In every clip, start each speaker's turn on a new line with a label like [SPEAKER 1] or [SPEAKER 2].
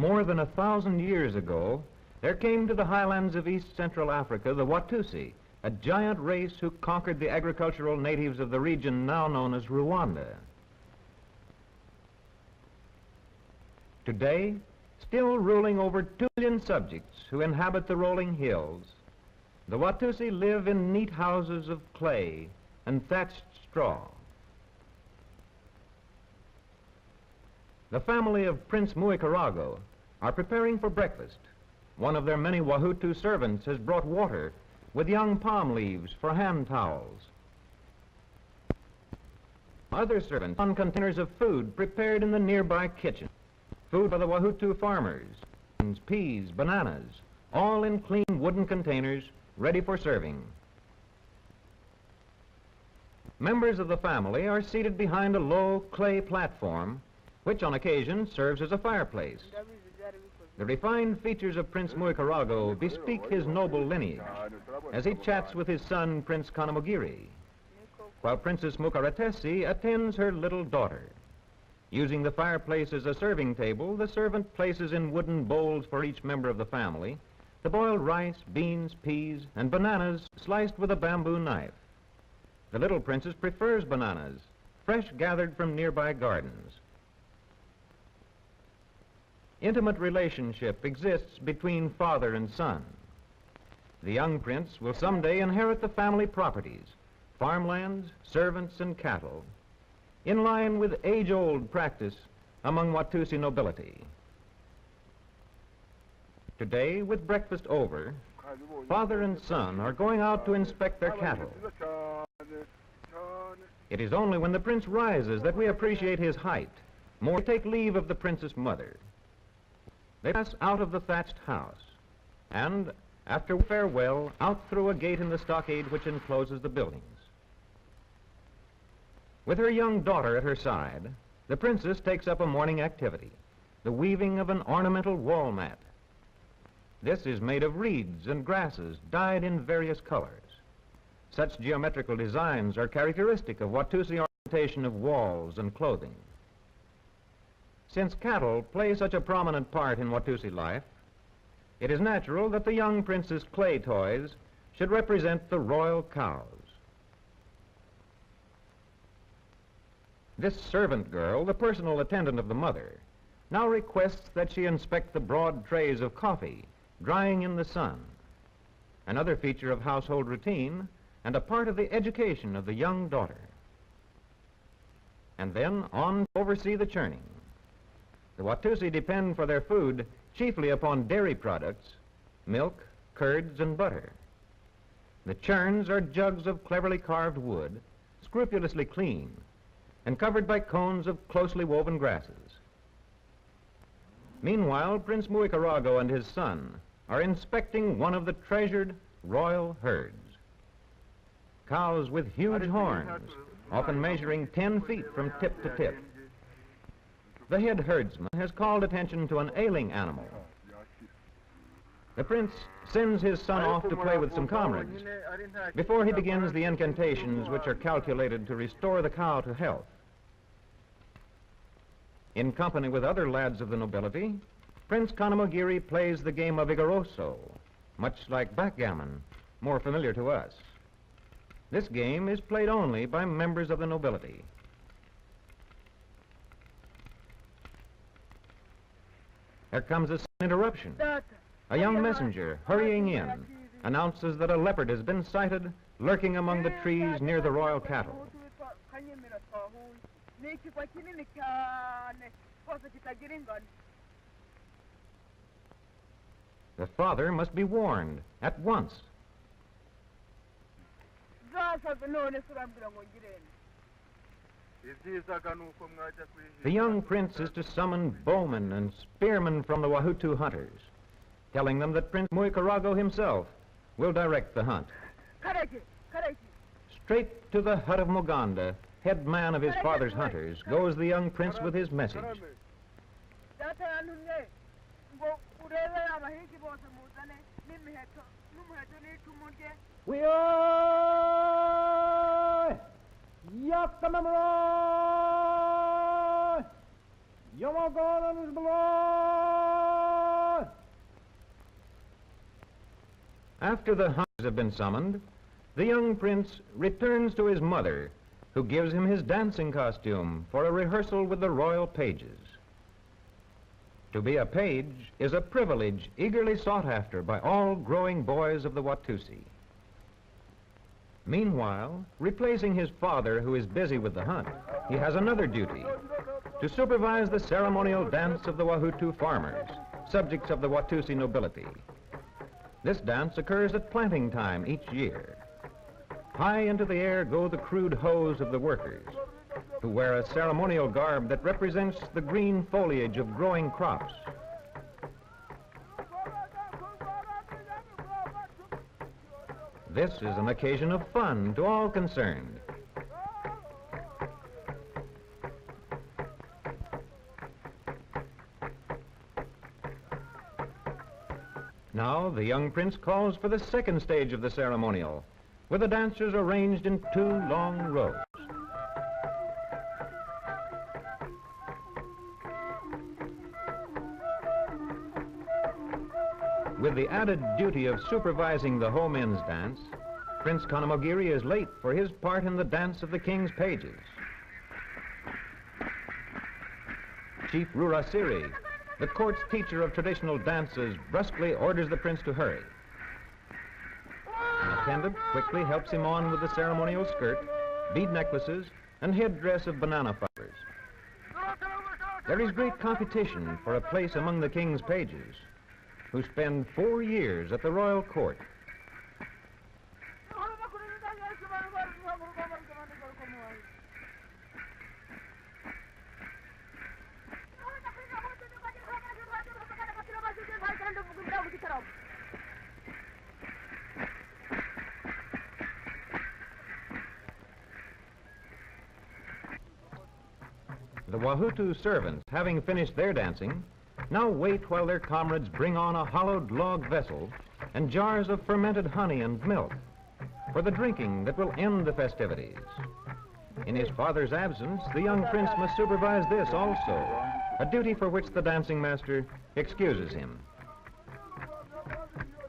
[SPEAKER 1] More than 1,000 years ago, there came to the highlands of East Central Africa the Watusi, a giant race who conquered the agricultural natives of the region now known as Rwanda. Today, still ruling over 2 million subjects who inhabit the rolling hills, the Watusi live in neat houses of clay and thatched straw. The family of Prince Muikarago are preparing for breakfast. One of their many Wahutu servants has brought water with young palm leaves for hand towels. Other servants on containers of food prepared in the nearby kitchen. Food for the Wahutu farmers, peas, bananas, all in clean wooden containers ready for serving. Members of the family are seated behind a low clay platform, which on occasion serves as a fireplace. The refined features of Prince Muikarago bespeak his noble lineage as he chats with his son, Prince Kanamugiri, while Princess Mukaratesi attends her little daughter. Using the fireplace as a serving table, the servant places in wooden bowls for each member of the family the boiled rice, beans, peas, and bananas sliced with a bamboo knife. The little princess prefers bananas, fresh gathered from nearby gardens. Intimate relationship exists between father and son. The young prince will someday inherit the family properties, farmlands, servants, and cattle, in line with age-old practice among Watusi nobility. Today, with breakfast over, father and son are going out to inspect their cattle. It is only when the prince rises that we appreciate his height. More take leave of the prince's mother. They pass out of the thatched house, and, after farewell, out through a gate in the stockade which encloses the buildings. With her young daughter at her side, the princess takes up a morning activity, the weaving of an ornamental wall mat. This is made of reeds and grasses dyed in various colors. Such geometrical designs are characteristic of Watusi ornamentation of walls and clothing. Since cattle play such a prominent part in Watusi life, it is natural that the young prince's clay toys should represent the royal cows. This servant girl, the personal attendant of the mother, now requests that she inspect the broad trays of coffee drying in the sun, another feature of household routine and a part of the education of the young daughter. And then on to oversee the churning. The Watusi depend for their food chiefly upon dairy products, milk, curds, and butter. The churns are jugs of cleverly carved wood, scrupulously clean, and covered by cones of closely woven grasses. Meanwhile, Prince Muikarago and his son are inspecting one of the treasured royal herds. Cows with huge horns, often measuring 10 feet from tip to tip. The head herdsman has called attention to an ailing animal. The prince sends his son off to play with some comrades before he begins the incantations which are calculated to restore the cow to health. In company with other lads of the nobility, Prince Kanamugiri plays the game of Igoroso, much like backgammon, more familiar to us. This game is played only by members of the nobility. There comes a sudden interruption. A young messenger, hurrying in, announces that a leopard has been sighted lurking among the trees near the royal cattle. The father must be warned at once. The young prince is to summon bowmen and spearmen from the Wahutu hunters, telling them that Prince Muikarago himself will direct the hunt. Straight to the hut of Muganda, head man of his father's hunters, goes the young prince with his message. We are Yakamamara! Yamagana is below! After the hunters have been summoned, the young prince returns to his mother, who gives him his dancing costume for a rehearsal with the royal pages. To be a page is a privilege eagerly sought after by all growing boys of the Watusi. Meanwhile, replacing his father, who is busy with the hunt, he has another duty: to supervise the ceremonial dance of the Wahutu farmers, subjects of the Watusi nobility. This dance occurs at planting time each year. High into the air go the crude hoes of the workers, who wear a ceremonial garb that represents the green foliage of growing crops. This is an occasion of fun to all concerned. Now the young prince calls for the second stage of the ceremonial, with the dancers arranged in 2 long rows. With the added duty of supervising the Ho Men's dance, Prince Kanamogiri is late for his part in the dance of the king's pages. Chief Rurasiri, the court's teacher of traditional dances, brusquely orders the prince to hurry. An attendant quickly helps him on with the ceremonial skirt, bead necklaces, and headdress of banana fibers. There is great competition for a place among the king's pages, who spend 4 years at the royal court. The Wahutu servants, having finished their dancing, now wait while their comrades bring on a hollowed log vessel and jars of fermented honey and milk for the drinking that will end the festivities. In his father's absence, the young prince must supervise this also, a duty for which the dancing master excuses him.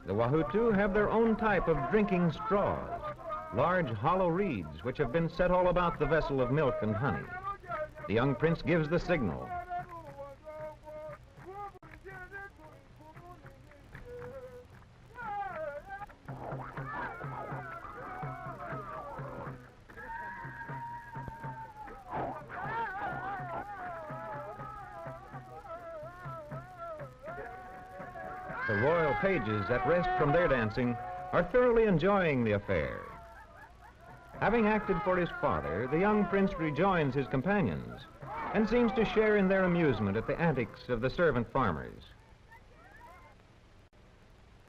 [SPEAKER 1] The Wahutu have their own type of drinking straws, large hollow reeds which have been set all about the vessel of milk and honey. The young prince gives the signal. The royal pages, at rest from their dancing, are thoroughly enjoying the affair. Having acted for his father, the young prince rejoins his companions and seems to share in their amusement at the antics of the servant farmers.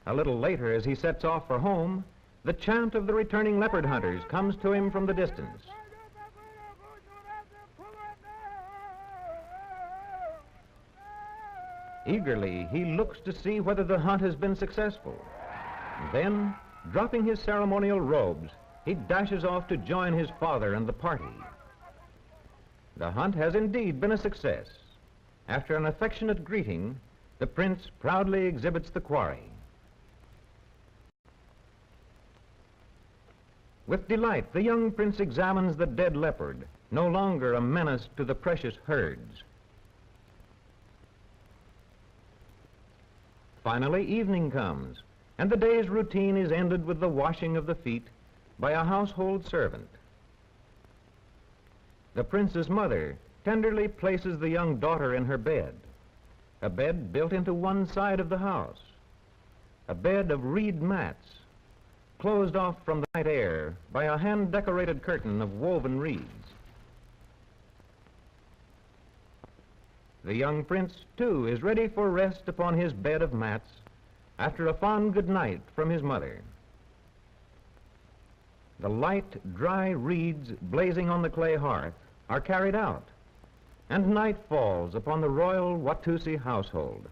[SPEAKER 1] A little later, as he sets off for home, the chant of the returning leopard hunters comes to him from the distance. Eagerly, he looks to see whether the hunt has been successful. Then, dropping his ceremonial robes, he dashes off to join his father and the party. The hunt has indeed been a success. After an affectionate greeting, the prince proudly exhibits the quarry. With delight, the young prince examines the dead leopard, no longer a menace to the precious herds. Finally, evening comes, and the day's routine is ended with the washing of the feet by a household servant. The prince's mother tenderly places the young daughter in her bed, a bed built into one side of the house, a bed of reed mats, closed off from the night air by a hand-decorated curtain of woven reeds. The young prince, too, is ready for rest upon his bed of mats after a fond good night from his mother. The light, dry reeds blazing on the clay hearth are carried out, and night falls upon the royal Watusi household.